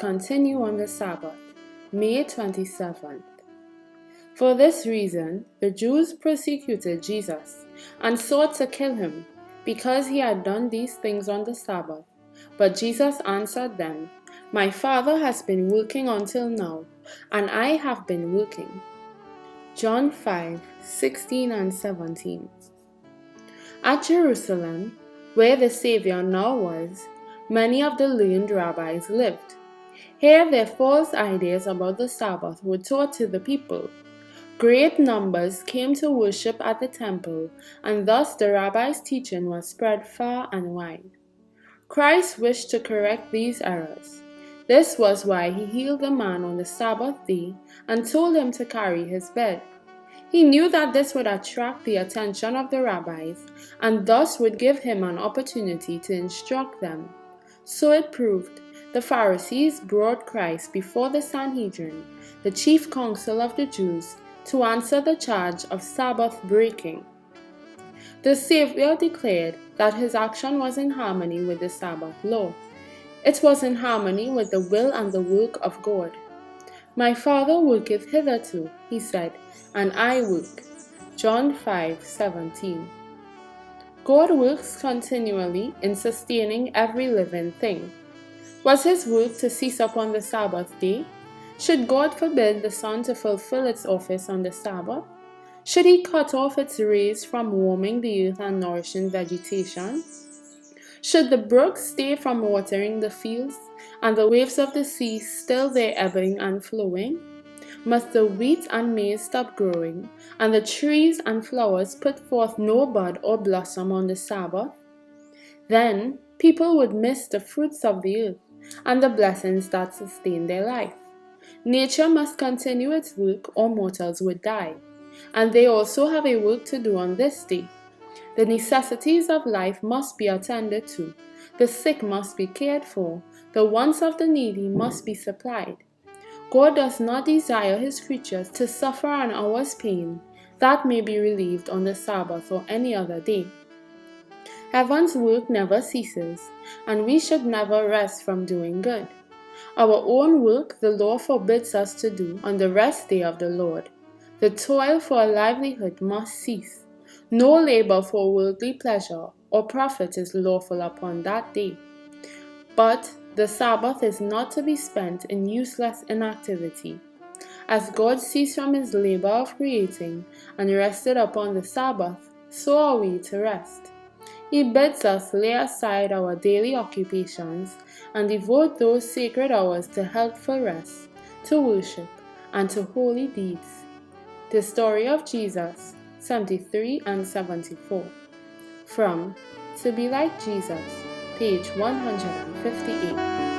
continue on the Sabbath, May 27th. For this reason, the Jews persecuted Jesus and sought to kill him, because he had done these things on the Sabbath. But Jesus answered them, "My Father has been working until now, and I have been working." John 5:16 and 17. At Jerusalem, where the Savior now was, many of the learned rabbis lived. Here their false ideas about the Sabbath were taught to the people. Great numbers came to worship at the temple, and thus the rabbis' teaching was spread far and wide. Christ wished to correct these errors. This was why he healed the man on the Sabbath day and told him to carry his bed. He knew that this would attract the attention of the rabbis and thus would give him an opportunity to instruct them. So it proved. The Pharisees brought Christ before the Sanhedrin, the chief council of the Jews, to answer the charge of Sabbath breaking. The Savior declared that his action was in harmony with the Sabbath law. It was in harmony with the will and the work of God. "My Father worketh hitherto," he said, "and I work." John 5:17. God works continually in sustaining every living thing. Was his work to cease upon the Sabbath day? Should God forbid the sun to fulfill its office on the Sabbath? Should he cut off its rays from warming the earth and nourishing vegetation? Should the brooks stay from watering the fields, and the waves of the sea still their ebbing and flowing? Must the wheat and maize stop growing, and the trees and flowers put forth no bud or blossom on the Sabbath? Then people would miss the fruits of the earth and the blessings that sustain their life. Nature must continue its work or mortals would die, and they also have a work to do on this day. The necessities of life must be attended to, the sick must be cared for, the wants of the needy must be supplied. God does not desire his creatures to suffer an hour's pain that may be relieved on the Sabbath or any other day. Heaven's work never ceases, and we should never rest from doing good. Our own work the law forbids us to do on the rest day of the Lord. The toil for a livelihood must cease. No labor for worldly pleasure or profit is lawful upon that day. But the Sabbath is not to be spent in useless inactivity. As God ceased from his labor of creating and rested upon the Sabbath, so are we to rest. He bids us lay aside our daily occupations and devote those sacred hours to helpful rest, to worship, and to holy deeds. The Story of Jesus, 73 and 74. From To Be Like Jesus, page 158.